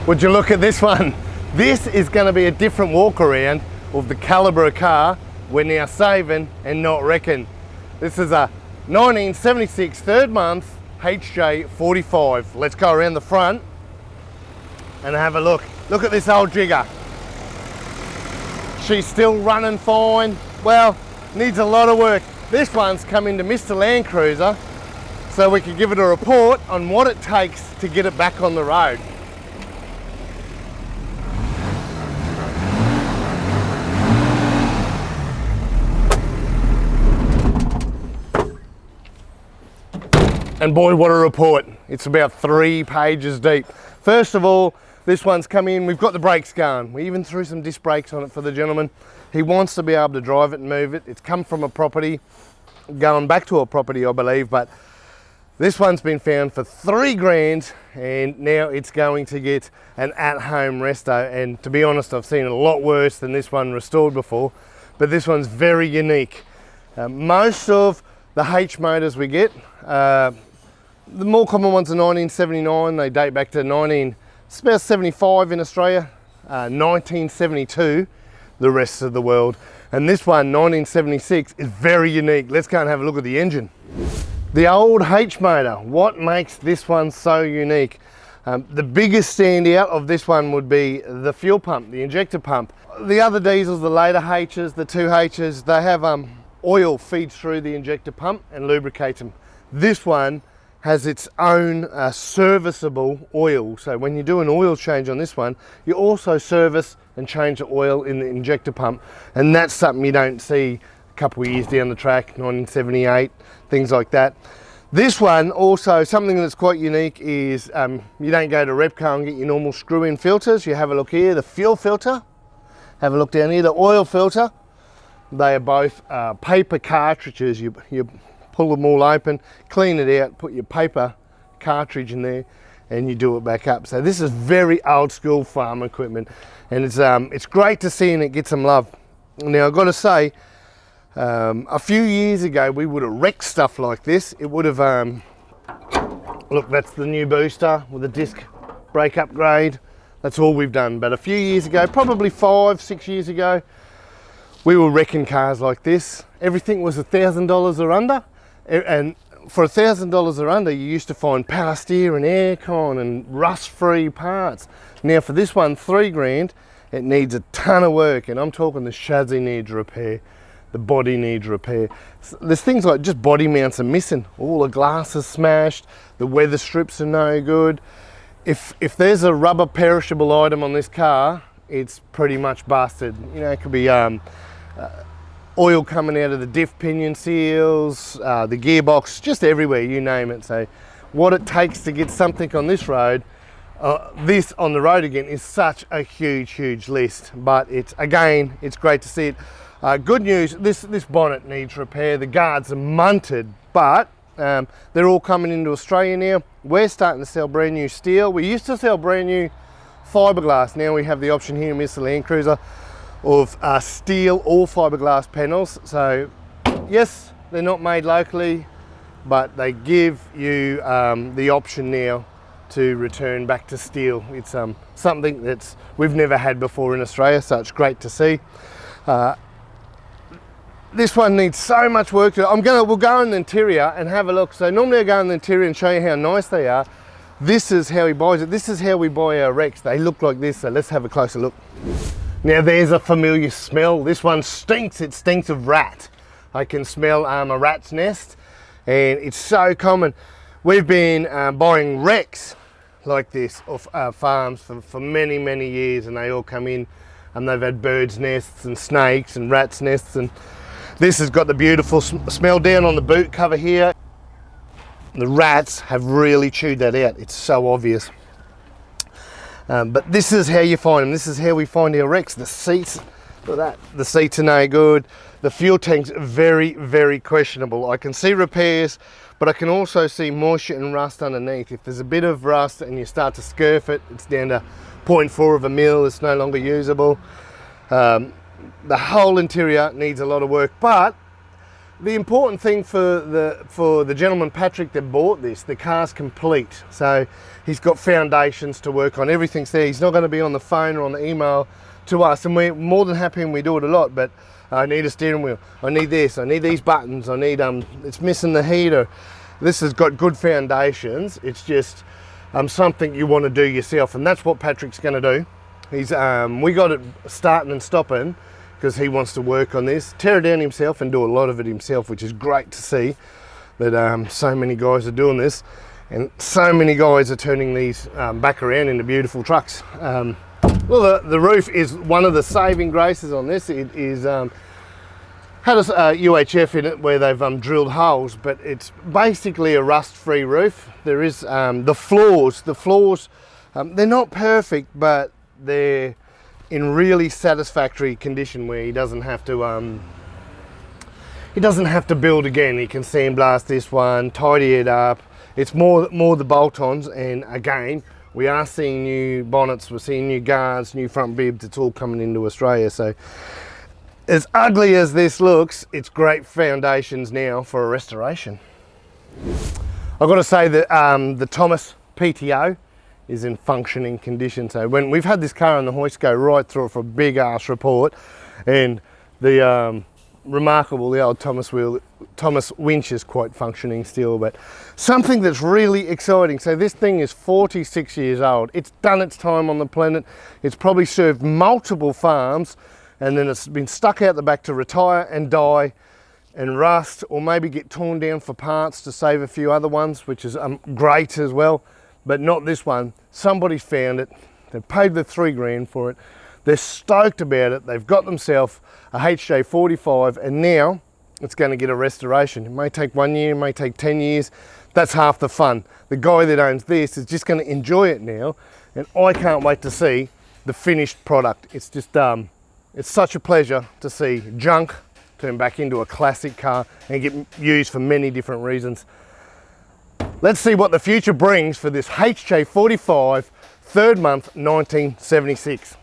Would you look at this one? This is going to be a different walk around of the calibre of car we're now saving and not wrecking. This is a 1976 third month HJ45. Let's go around the front and have a look. Look at this old jigger. She's still running fine. Well, needs a lot of work. This one's come into Mr Landcruiser so we can give it a report on what it takes to get it back on the road. And boy, what a report. It's about 3 pages deep. First of all, this one's come in, we've got the brakes going. We even threw some disc brakes on it for the gentleman. He wants to be able to drive it and move it. It's come from a property, going back to a property, I believe, but this one's been found for 3 grand and now it's going to get an at-home resto. And to be honest, I've seen a lot worse than this one restored before, but this one's very unique. Most of the H motors we get, the more common ones are 1979, they date back to 1975 in Australia, 1972 the rest of the world. And this one, 1976, is very unique. Let's go and have a look at the engine. The old H motor, what makes this one so unique? The biggest standout of this one would be the fuel pump, the injector pump. The other diesels, the later H's, the 2H's, they have oil feeds through the injector pump and lubricates them. This one has its own serviceable oil. So when you do an oil change on this one, you also service and change the oil in the injector pump. And that's something you don't see a couple of years down the track, 1978, things like that. This one also, something that's quite unique is you don't go to Repco and get your normal screw-in filters. You have a look here, the fuel filter. Have a look down here, the oil filter. They are both paper cartridges. You pull them all open, clean it out, put your paper cartridge in there, and you do it back up. So this is very old school farm equipment, and it's great to see, and it gets some love. Now I've got to say, a few years ago we would have wrecked stuff like this. It would have, look, that's the new booster with a disc brake upgrade. That's all we've done. But a few years ago, probably 5, 6 years ago, we were wrecking cars like this. Everything was $1,000 or under. And for $1,000 or under, you used to find power steer and aircon and rust-free parts. Now for this one, 3 grand, it needs a ton of work. And I'm talking the chassis needs repair, the body needs repair. There's things like just body mounts are missing. All the glass is smashed, the weather strips are no good. If there's a rubber perishable item on this car, it's pretty much busted. You know, it could be oil coming out of the diff pinion seals, the gearbox, just everywhere, you name it. So what it takes to get something on this road, this on the road again, is such a huge list. But it's great to see it. Good news, this bonnet needs repair. The guards are munted, but they're all coming into Australia now. We're starting to sell brand new steel. We used to sell brand new fiberglass. Now we have the option here in Mr Landcruiser of steel all fiberglass panels. So yes, they're not made locally, but they give you the option now to return back to steel. It's something that we've never had before in Australia, so it's great to see. This one needs so much work. We'll go in the interior and have a look. So normally I go in the interior and show you how nice they are. This is how he buys it. This is how we buy our wrecks. They look like this, so let's have a closer look. Now there's a familiar smell. This one stinks. It stinks of rat. I can smell a rat's nest, and it's so common. We've been buying wrecks like this off farms for many years, and they all come in and they've had birds' nests and snakes and rats' nests, and this has got the beautiful smell down on the boot cover here. The rats have really chewed that out. It's so obvious. But this is how you find them. This is how we find our wrecks. The seats, look at that. The seats are no good. The fuel tank's very questionable. I can see repairs, but I can also see moisture and rust underneath. If there's a bit of rust and you start to scurf it, it's down to 0.4 of a mil. It's no longer usable. The whole interior needs a lot of work, but the important thing for the gentleman Patrick that bought this, the car's complete. So he's got foundations to work on, everything's there. He's not going to be on the phone or on the email to us, and we're more than happy, and we do it a lot, but I need a steering wheel, I need this, I need these buttons, I need, it's missing the heater. This has got good foundations. It's just something you want to do yourself, and that's what Patrick's going to do. He's we got it starting and stopping because he wants to work on this, tear it down himself and do a lot of it himself, which is great to see that so many guys are doing this, and so many guys are turning these back around into beautiful trucks. Well, the roof is one of the saving graces on this. It is had a UHF in it where they've drilled holes, but it's basically a rust-free roof. There is the floors, they're not perfect, but they're in really satisfactory condition where he doesn't have to build again. He can sandblast this one, tidy it up. It's more the bolt-ons, and again, we are seeing new bonnets, we're seeing new guards, new front bibs. It's all coming into Australia. So as ugly as this looks, it's great foundations now for a restoration. I've got to say that the Thomas PTO is in functioning condition. So when we've had this car on the hoist go right through it for a big ass report, and the remarkable, the old Thomas winch is quite functioning still. But something that's really exciting, so this thing is 46 years old. It's done its time on the planet. It's probably served multiple farms, and then it's been stuck out the back to retire and die and rust, or maybe get torn down for parts to save a few other ones, which is great as well. But not this one. Somebody's found it, they've paid the $3 for it, they're stoked about it, they've got themselves a HJ45, and now it's going to get a restoration. It may take 1 year, it may take 10 years, that's half the fun. The guy that owns this is just going to enjoy it now, and I can't wait to see the finished product. It's just, it's such a pleasure to see junk turn back into a classic car and get used for many different reasons. Let's see what the future brings for this HJ45 3rd month 1976.